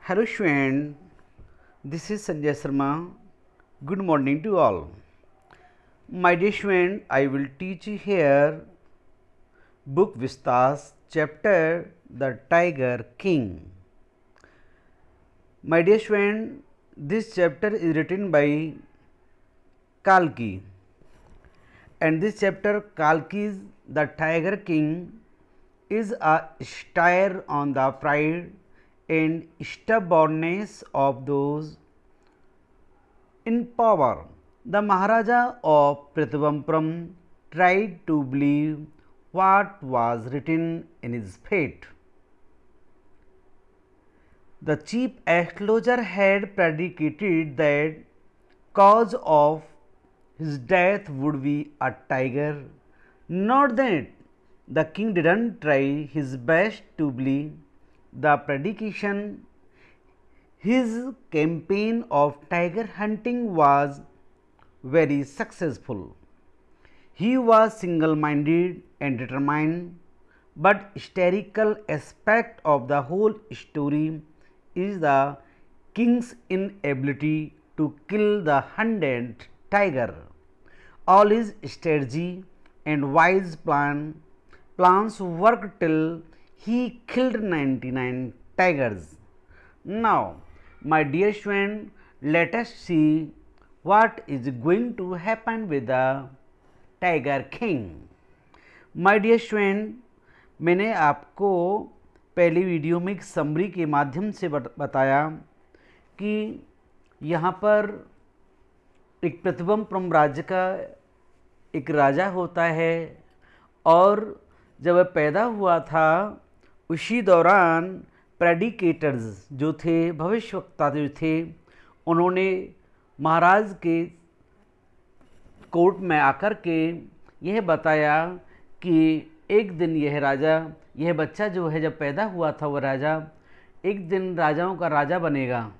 Hello student, this is Sanjay Sharma. Good morning to all. My dear student, I will teach you here book Vistas chapter The Tiger King. My dear student, this chapter is written by Kalki, and this chapter Kalki's The Tiger King is a satire on the pride and stubbornness of those in power. The Maharaja of Pritavampram tried to believe what was written in his fate. The chief astrologer had predicated that cause of his death would be a tiger. Not that the king didn't try his best to believe the predication. His campaign of tiger hunting was very successful. He was single minded and determined, but hysterical aspect of the whole story is the king's inability to kill the hunted tiger. All his strategy and wise plans worked till he killed 99 tigers. Now, my dear student, let us see what is going to happen with the Tiger King. My dear student, मैंने आपको पहली video में एक summary के माध्यम से बताया कि यहाँ पर एक प्रतिबंप्रम राज्य का एक राजा होता है और जब वह पैदा हुआ था उसी दौरान प्रेडिकेटर्स जो थे, भविष्यवक्ता जो थे, उन्होंने महाराज के कोर्ट में आकर के यह बताया कि एक दिन यह बच्चा जो है जब पैदा हुआ था वह राजा एक दिन राजाओं का राजा बनेगा,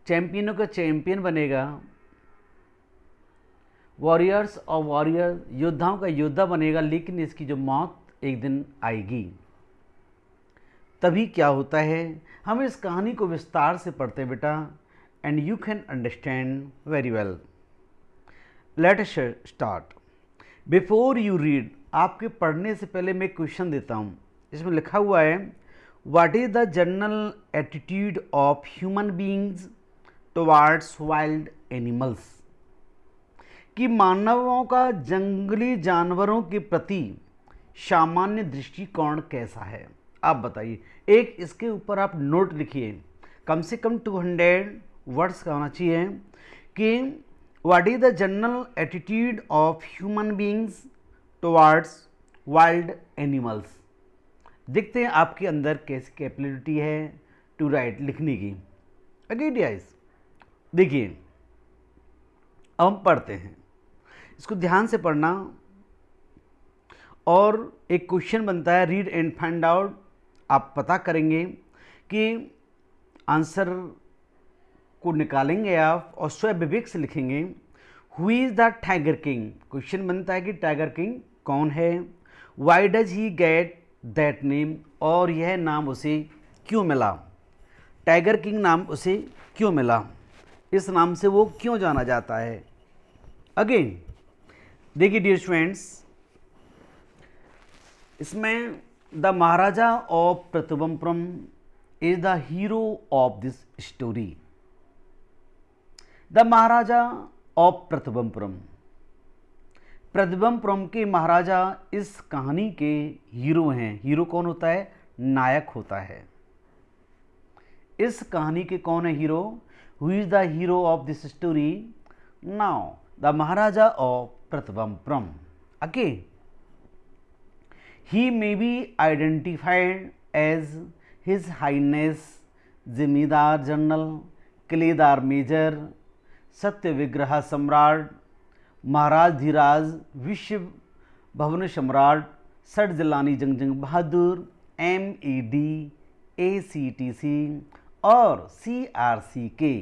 चैंपियनों का चैंपियन बनेगा, वॉरियर्स और वॉरियर योद्धाओं का योद्धा बनेगा, लेकिन इसकी जो मौत एक दिन आएगी। तभी क्या होता है, हम इस कहानी को विस्तार से पढ़ते हैं बेटा, and you can understand very well. Let us start. Before you read, आपके पढ़ने से पहले मैं क्वेश्चन देता हूँ। इसमें लिखा हुआ है, what is the general attitude of human beings towards wild animals, कि मानवों का जंगली जानवरों के प्रति सामान्य दृष्टिकोण कैसा है। आप बताइए, एक इसके ऊपर आप नोट लिखिए, कम से कम 200 वर्ड्स का होना चाहिए कि what is the general attitude of human beings towards wild animals. देखते हैं आपके अंदर कैसी कैपेबिलिटी है टू राइट, लिखने की। अगेन गाइस देखिए, अब हम पढ़ते हैं, इसको ध्यान से पढ़ना और एक क्वेश्चन बनता है, रीड एंड फाइंड आउट। आप पता करेंगे कि आंसर को निकालेंगे आप और स्वयं विवेक से लिखेंगे। Who is the tiger king, question बनता है कि टाइगर किंग कौन है। Y does he get that name, और यह नाम उसे क्यों मिला, टाइगर किंग नाम उसे क्यों मिला, इस नाम से वो क्यों जाना जाता है। अगेन देखिए डियर स्टूडेंट्स, इसमें the Maharaja of Pratibandapuram is the hero of this story. The Maharaja of Pratibandapuram, Pratibandapuram के महाराजा इस कहानी के हीरो हैं। हीरो कौन होता है, नायक होता है। इस कहानी के कौन है hero, who is the hero of this story. Now the Maharaja of Pratibandapuram, okay, he may be identified as his highness Jamedar general, Khiledar major, Satya Vigraha सम्राट, महाराज धीराज, विश्व भवन सम्राट, सठ जिलानी जंग बहादुर, MED, ACTC और CRCK,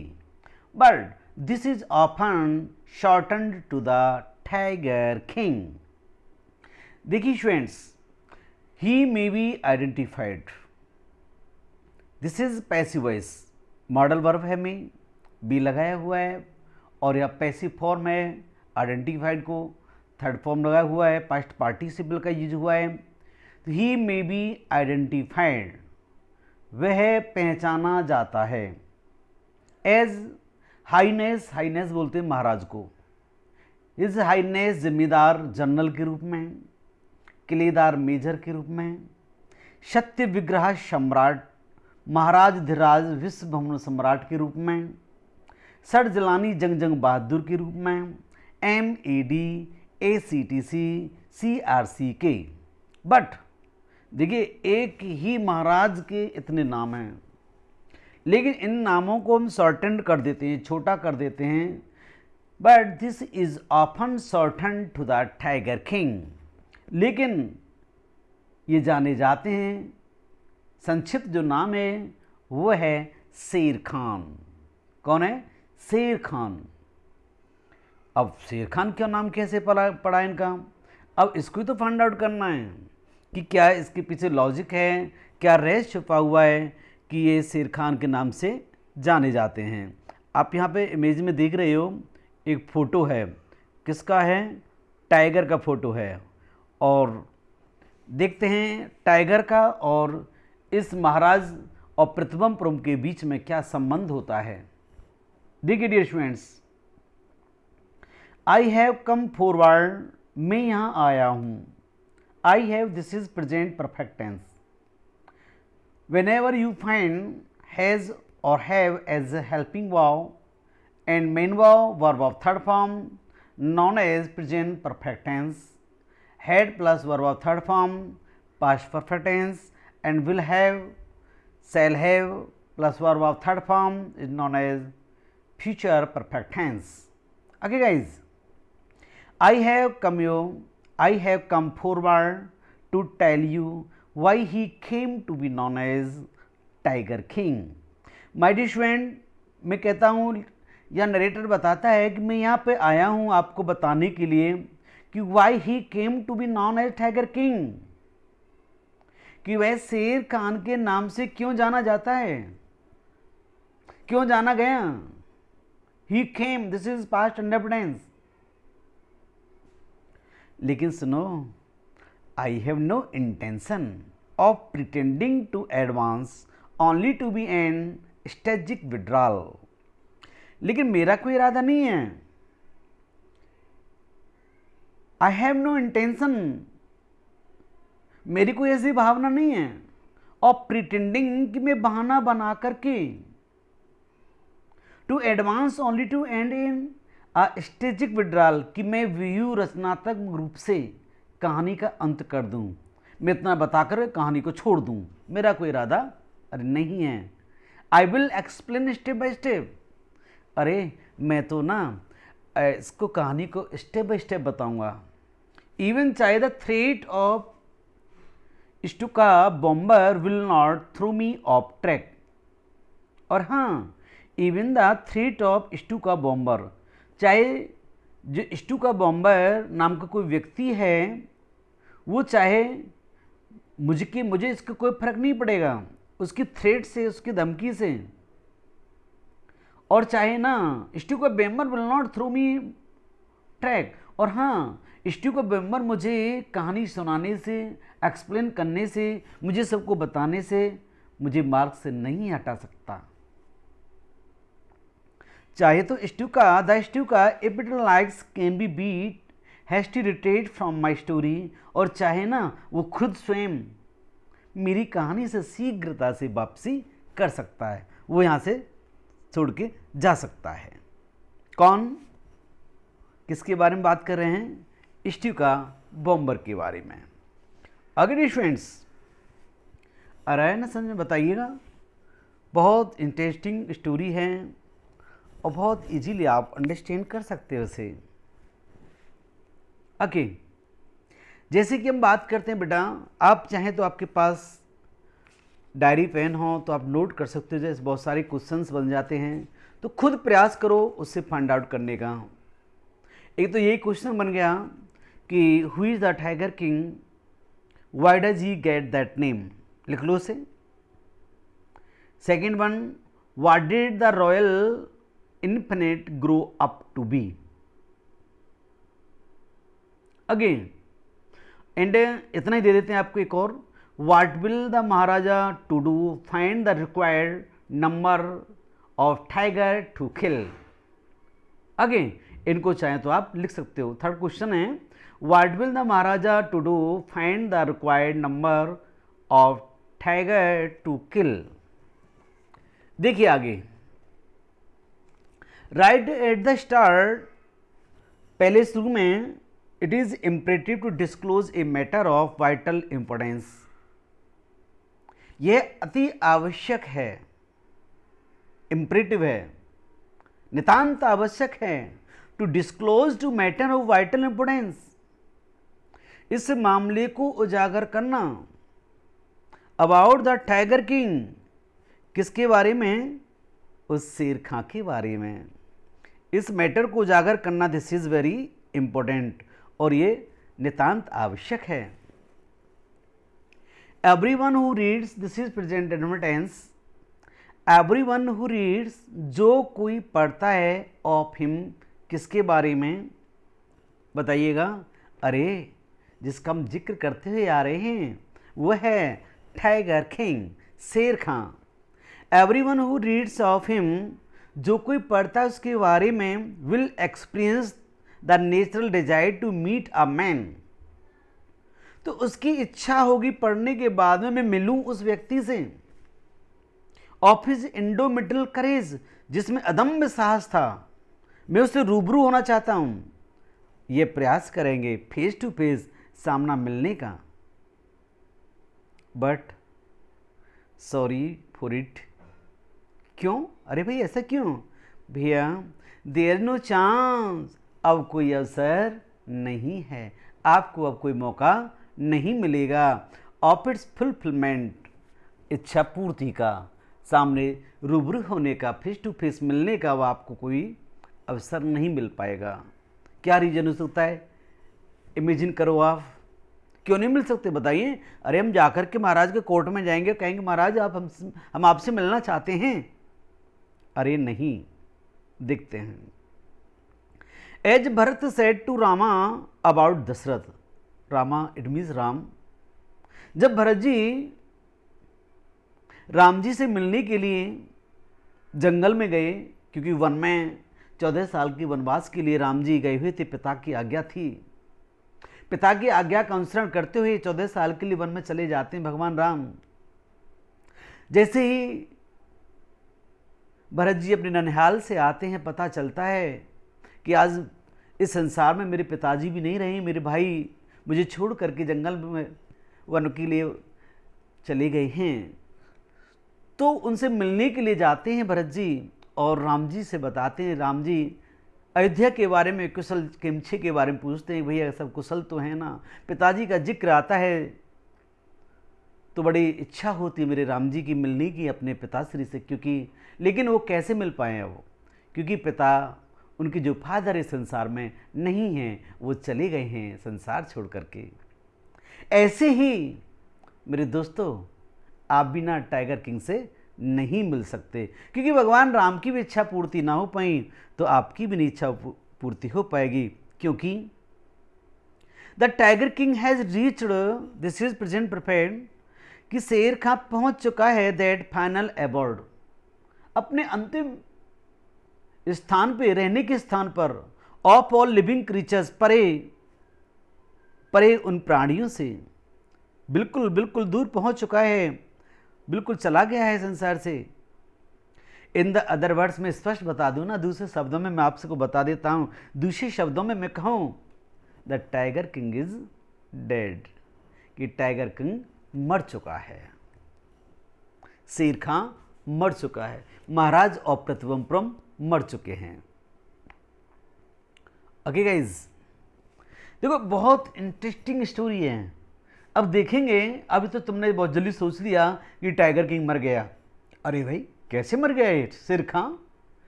but this is often shortened to the Tiger King। देखिए students, he may be identified, this is passive voice, modal verb है में बी लगाया हुआ है और यह पैसिव फॉर्म है आइडेंटिफाइड को थर्ड फॉर्म लगा हुआ है, पास्ट पार्टिसिपल का यूज हुआ है। तो ही मे बी आइडेंटिफाइड, वह पहचाना जाता है, एज हाईनेस, हाईनेस बोलते हैं महाराज को, इस हाईनेस जिम्मेदार जनरल के रूप में, किलेदार मेजर के रूप में, सत्य विग्रह सम्राट महाराज धीराज विश्व भ्रमण सम्राट के रूप में, सर जलानी जंग जंग बहादुर के रूप में, MAD ACTC CRCK। बट देखिए एक ही महाराज के इतने नाम हैं, लेकिन इन नामों को हम शॉर्टेंड कर देते हैं, छोटा कर देते हैं। But this is often shortened to the tiger King, लेकिन ये जाने जाते हैं, संक्षिप्त जो नाम है वो है शेर खान। कौन है? शेर खान। अब शेर खान का नाम कैसे पड़ा इनका? अब इसको तो फाइंड आउट करना है कि क्या इसके पीछे लॉजिक है, क्या रहस्य छुपा हुआ है कि ये शेर खान के नाम से जाने जाते हैं। आप यहाँ पे इमेज में देख रहे हो एक फ़ोटो है, किसका है? टाइगर का फ़ोटो है। और देखते हैं टाइगर का और इस महाराज और प्रतिबंपुरम के बीच में क्या संबंध होता है। देखिए dear students, I have come forward, मैं यहाँ आया हूँ। I have, this is present perfect tense. whenever you find has or have as a helping verb and main verb of third form known as present perfect tense, had plus verb of third form past perfect tense, and will have, shall have plus verb of third form is known as future perfect tense. Okay guys, I have come forward to tell you why he came to be known as Tiger King. My dear student, मैं कहता हूँ या narrator बताता है कि मैं यहाँ पे आया हूँ आपको बताने के लिए कि why he came to be known as Tiger King, कि वह शेर खान के नाम से क्यों जाना जाता है, क्यों जाना गया। ही केम, दिस इज पास्ट इंडेफिनिट। लेकिन सुनो, I have no intention of pretending to advance only to be an strategic withdrawal। लेकिन मेरा कोई इरादा नहीं है। I have no intention, मेरी कोई ऐसी भावना नहीं है। of pretending कि मैं बहाना बना करके to advance only to end in a strategic withdrawal, कि मैं व्यू रचनात्मक रूप से कहानी का अंत कर दूं, मैं इतना बताकर कहानी को छोड़ दूं, मेरा कोई इरादा अरे नहीं है। I will explain step by step, अरे मैं तो ना इसको कहानी को स्टेप बाय स्टेप बताऊंगा। इवन चाहे the threat of Stuka bomber will not throw me off track, और हाँ even the threat of Stuka bomber, चाहे जो स्टुका बॉम्बर नाम का कोई व्यक्ति है वो चाहे मुझे इसका कोई फर्क नहीं पड़ेगा उसकी थ्रेट से, उसकी धमकी से, और चाहे ना Stuka bomber will not throw me track, और हाँ स्टुका बॉम्बर मुझे कहानी सुनाने से, एक्सप्लेन करने से, मुझे सबको बताने से मुझे मार्ग से नहीं हटा सकता। चाहे तो Stuka the Stuka if it likes can be beat has to retreat from my story, और चाहे ना वो खुद स्वयं मेरी कहानी से शीघ्रता से वापसी कर सकता है, वो यहाँ से छोड़ के जा सकता है। कौन, किसके बारे में बात कर रहे हैं? स्टुका बॉम्बर के बारे में। अगर स्टूडेंट्स आ रहा है ना समझ में, बताइएगा। बहुत इंटरेस्टिंग स्टोरी है और बहुत इजीली आप अंडरस्टैंड कर सकते हो उसे। ओके, जैसे कि हम बात करते हैं बेटा, आप चाहें तो आपके पास डायरी पेन हो तो आप नोट कर सकते हो, जैसे बहुत सारे क्वेश्चंस बन जाते हैं, तो खुद प्रयास करो उससे फाइंड आउट करने का। एक तो यही क्वेश्चन बन गया कि who is the tiger King, why does he get that name, लिख लो उसे। Second one, what did the royal infant grow up to be. Again and इतना ही दे देते हैं आपको एक और, what will the Maharaja to do, find the required number of tiger to kill. Again इनको चाहें तो आप लिख सकते हो। थर्ड क्वेश्चन है, what will the Maharaja to do, find the required number of tiger to kill. देखिए आगे, राइट एट द स्टार्ट, पहले शुरू में, it is imperative to disclose a matter of vital importance. यह अति आवश्यक है, इम्परेटिव है, नितांत आवश्यक है, to disclose to matter of vital importance, इस मामले को उजागर करना, अबाउट द टाइगर किंग, किसके बारे में, उस शेर खां के बारे में, इस मैटर को उजागर करना, दिस इज वेरी इंपॉर्टेंट, और ये नितांत आवश्यक है। Everyone who reads, this is present tense, everyone who reads, जो कोई पढ़ता है, ऑफ हिम, किसके बारे में, बताइएगा। अरे जिसका हम जिक्र करते हुए आ रहे हैं वह है टाइगर किंग, शेर खां। Everyone who reads of him, जो कोई पढ़ता है उसके बारे में, will experience the natural desire to meet a man, तो उसकी इच्छा होगी पढ़ने के बाद में मैं मिलूं उस व्यक्ति से। ऑफ हिज इंडोमिटेबल करेज, जिसमें अदम्य साहस था, मैं उससे रूबरू होना चाहता हूं। ये प्रयास करेंगे फेस टू फेस सामना मिलने का। बट सॉरी फॉर इट, क्यों, अरे भाई ऐसा क्यों भैया, देयर नो चांस, अब कोई अवसर नहीं है, आपको अब कोई मौका नहीं मिलेगा, ऑफ इट्स फुलफिलमेंट, इच्छा पूर्ति का, सामने रूबरू होने का, फेस टू फेस मिलने का, वो आपको कोई अवसर नहीं मिल पाएगा। क्या रीजन हो सकता है, इमेजिन करो आप, क्यों नहीं मिल सकते बताइए। अरे हम जाकर के महाराज के कोर्ट में जाएंगे, कहेंगे महाराज आप हम आपसे मिलना चाहते हैं, अरे नहीं, देखते हैं। As Bharat said to Rama about Dasharath, Rama it means Ram, जब भरत जी राम जी से मिलने के लिए जंगल में गए, क्योंकि वन में 14 साल की वनवास के लिए राम जी गए हुए थे, पिता की आज्ञा थी, पिता की आज्ञा का अनुसरण करते हुए 14 साल के लिए वन में चले जाते हैं भगवान राम। जैसे ही भरत जी अपने ननिहाल से आते हैं, पता चलता है कि आज इस संसार में मेरे पिताजी भी नहीं रहे, मेरे भाई मुझे छोड़ करके जंगल में वन के लिए चले गए हैं। तो उनसे मिलने के लिए जाते हैं भरत जी, और राम जी से बताते हैं, राम जी अयोध्या के बारे में, कुशल किमछे के बारे में पूछते हैं, भैया सब कुशल तो है ना। पिताजी का जिक्र आता है तो बड़ी इच्छा होती है मेरे राम जी की मिलने की अपने पिताश्री से, क्योंकि लेकिन वो कैसे मिल पाए वो, क्योंकि पिता उनके जो फादर इस संसार में नहीं हैं, वो चले गए हैं संसार छोड़ करके। ऐसे ही मेरे दोस्तों, आप बिना टाइगर किंग से नहीं मिल सकते, क्योंकि भगवान राम की भी इच्छा पूर्ति ना हो पाई तो आपकी भी नहीं इच्छा पूर्ति हो पाएगी, क्योंकि the tiger king has reached, this is present perfect, कि शेर खां पहुंच चुका है दैट फाइनल एबॉर्ड, अपने अंतिम स्थान पे, रहने के स्थान पर, ऑफ ऑल लिविंग क्रीचर्स, परे परे उन प्राणियों से, बिल्कुल बिल्कुल दूर पहुंच चुका है, बिल्कुल चला गया है संसार से। इन द अदर वर्ड्स में स्पष्ट बता दूं ना, दूसरे शब्दों में मैं आपसे को बता देता हूं, दूसरे शब्दों में मैं कहूं, the tiger king is dead, कि टाइगर किंग मर चुका है, शेर खां मर चुका है, महाराज और प्रतिबंप्रम मर चुके हैं। ओके गाइज, देखो बहुत इंटरेस्टिंग स्टोरी है। अब देखेंगे, अभी तो तुमने बहुत जल्दी सोच लिया कि टाइगर किंग मर गया। अरे भाई कैसे मर गया ये शेर खां,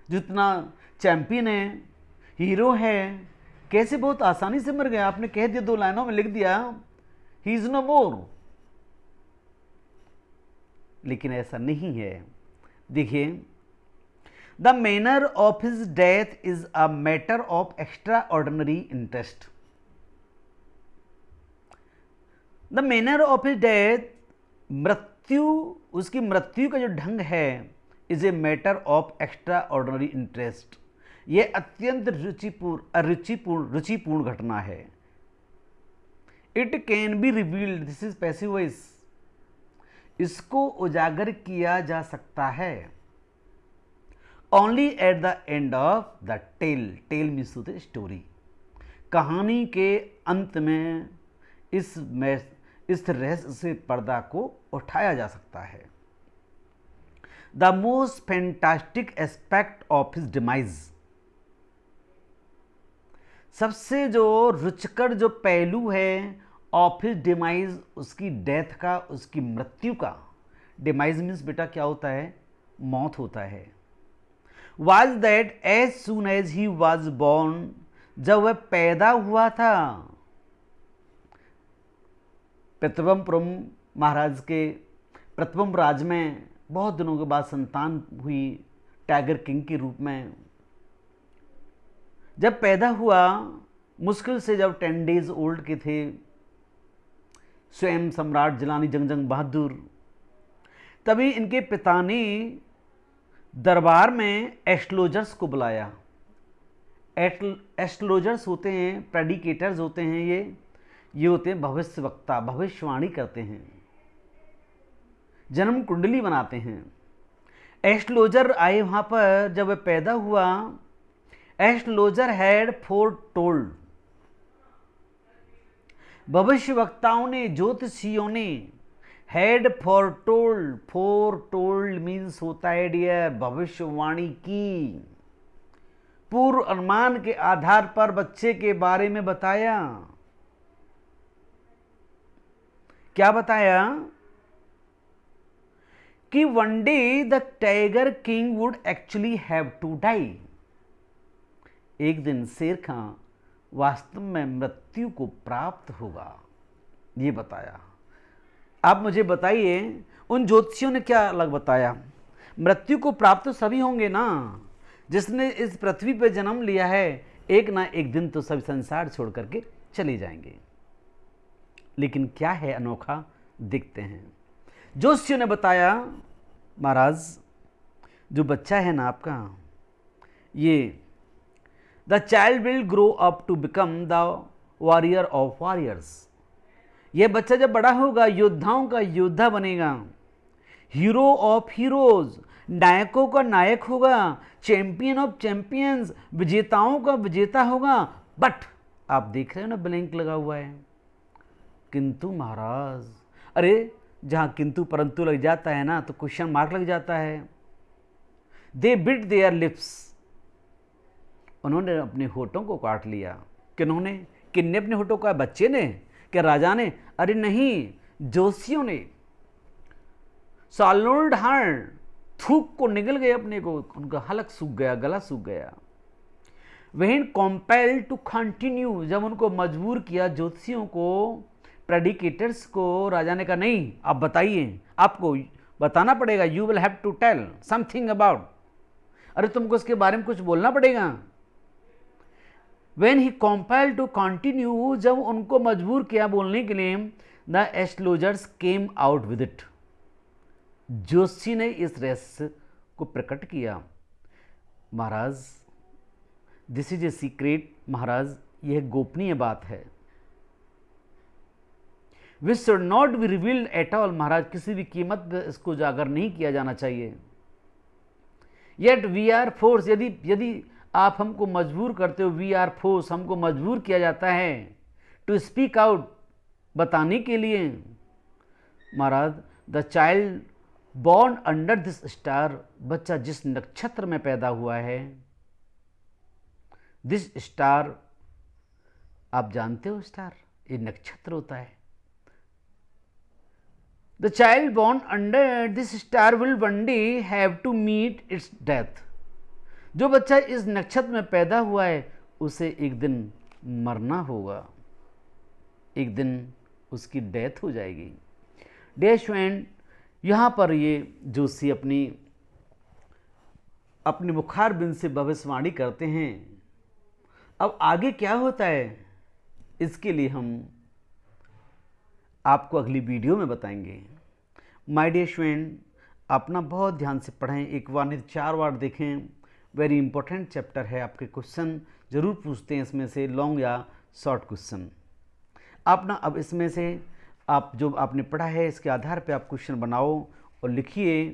जितना चैंपियन है, हीरो है, कैसे बहुत आसानी से मर गया। आपने कह दिया, 2 लाइनों में लिख दिया, ही इज नो मोर, लेकिन ऐसा नहीं है। देखिए, the manner of his death is a matter of extraordinary interest. The manner of his death, मृत्यु, उसकी मृत्यु का जो ढंग है, is a matter of extraordinary interest. यह अत्यंत रुचिपूर्ण घटना है। It can be revealed, this is passive voice, इसको उजागर किया जा सकता है only at the end of the tale. Tale means to the story, कहानी के अंत में इस रहस्य से पर्दा को उठाया जा सकता है। The most fantastic aspect of his demise, सबसे जो रुचकर जो पहलू है ऑफ हिज डिमाइज, उसकी डेथ का, उसकी मृत्यु का। डिमाइज मीन्स बेटा क्या होता है? मौत होता है। Was that as soon as he was born, जब वह पैदा हुआ था, प्रथमपुरम महाराज के प्रथम राज में बहुत दिनों के बाद संतान हुई टाइगर किंग के रूप में। जब पैदा हुआ, मुश्किल से जब 10 डेज ओल्ड के थे, स्वयं सम्राट जिलानी जंग बहादुर, तभी इनके पिता ने दरबार में एस्ट्रोलजर्स को बुलाया। एस्ट्रोलजर्स होते हैं, प्रेडिकेटर्स होते हैं, ये होते हैं भविष्यवक्ता, भविष्यवाणी करते हैं, जन्म कुंडली बनाते हैं। एस्ट्रोलजर आए वहाँ पर, जब वह पैदा हुआ, एस्ट्रोलजर हैड फोरटोल्ड, भविष्यवक्ताओं ने, ज्योतिषियों ने, हैड फोरटोल्ड, फोरटोल्ड मीन्स होता है डियर भविष्यवाणी की, पूर्व अनुमान के आधार पर बच्चे के बारे में बताया। क्या बताया? कि one day the tiger King would actually have to die, एक दिन शेर खां वास्तव में मृत्यु को प्राप्त होगा, ये बताया। आप मुझे बताइए, उन ज्योतिषियों ने क्या अलग बताया? मृत्यु को प्राप्त तो सभी होंगे ना, जिसने इस पृथ्वी पर जन्म लिया है, एक ना एक दिन तो सभी संसार छोड़ करके चले जाएंगे। लेकिन क्या है अनोखा, देखते हैं। ज्योतिषियों ने बताया, महाराज जो बच्चा है ना आपका, ये the child will grow up to become the warrior of warriors, यह बच्चा जब बड़ा होगा योद्धाओं का योद्धा बनेगा, हीरो ऑफ हीरोज, नायकों का नायक होगा, चैंपियन ऑफ चैंपियंस, विजेताओं का विजेता होगा। बट आप देख रहे हो ना ब्लैंक लगा हुआ है, किंतु महाराज, अरे जहां किंतु परंतु लग जाता है ना तो क्वेश्चन मार्क लग जाता है। दे बिट देयर लिप्स, उन्होंने अपने होठों को काट लिया। किन्होंने? किन्ने अपने होठों का? बच्चे ने? क्या राजा ने? अरे नहीं, जोशियों ने। सॉलोल्ड हार्ड, थूक को निगल गए अपने को, उनका हलक सूख गया, गला सूख गया। वहीं कॉम्पेल्ड टू कंटिन्यू, जब उनको मजबूर किया ज्योतिषियों को, प्रेडिकेटर्स को, राजा ने कहा नहीं आप बताइए, आपको बताना पड़ेगा, you will have to tell something about, अरे तुमको इसके बारे में कुछ बोलना पड़ेगा। When he compelled to continue, जब उनको मजबूर किया बोलने के लिए, the astrologers came out with it, Joshi ने इस रहस्य को प्रकट किया। Maharaj this is a secret, Maharaj यह गोपनीय बात है। Which should not be revealed at all, Maharaj किसी भी कीमत पर इसको उजागर नहीं किया जाना चाहिए। येट वी आर फोर्स, यदि आप हमको मजबूर करते हो, वी आर फोर्स, हमको मजबूर किया जाता है टू स्पीक आउट, बताने के लिए। Maharaj the child born under this star, बच्चा जिस नक्षत्र में पैदा हुआ है, दिस स्टार, आप जानते हो स्टार, ये नक्षत्र होता है। The child born under this star will one day have to meet its death, जो बच्चा इस नक्षत्र में पैदा हुआ है उसे एक दिन मरना होगा, एक दिन उसकी डेथ हो जाएगी। डैश एंड, यहाँ पर ये जोशी अपनी अपने मुखार बिंद से भविष्यवाणी करते हैं। अब आगे क्या होता है इसके लिए हम आपको अगली वीडियो में बताएंगे। माय डियर स्टूडेंट, अपना बहुत ध्यान से पढ़ें, एक बार नहीं 4 बार देखें। वेरी इंपॉर्टेंट चैप्टर है, आपके क्वेश्चन जरूर पूछते हैं इसमें से, लॉन्ग या शॉर्ट क्वेश्चन। आप ना अब इसमें से आप जो आपने पढ़ा है इसके आधार पे आप क्वेश्चन बनाओ और लिखिए,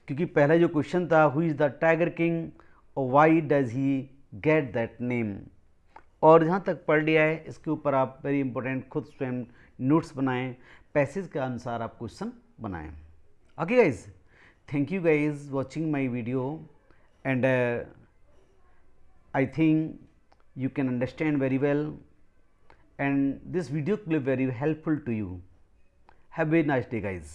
क्योंकि पहला जो क्वेश्चन था, who is the tiger king और why does he get that name, और जहाँ तक पढ़ लिया है इसके ऊपर आप वेरी इंपॉर्टेंट खुद स्वयं नोट्स बनाएं, पैसेज के अनुसार आप क्वेश्चन बनाएं। Okay guys, thank you guys watching my video, and I think you can understand very well, and this video will be very helpful to you. Have a nice day guys.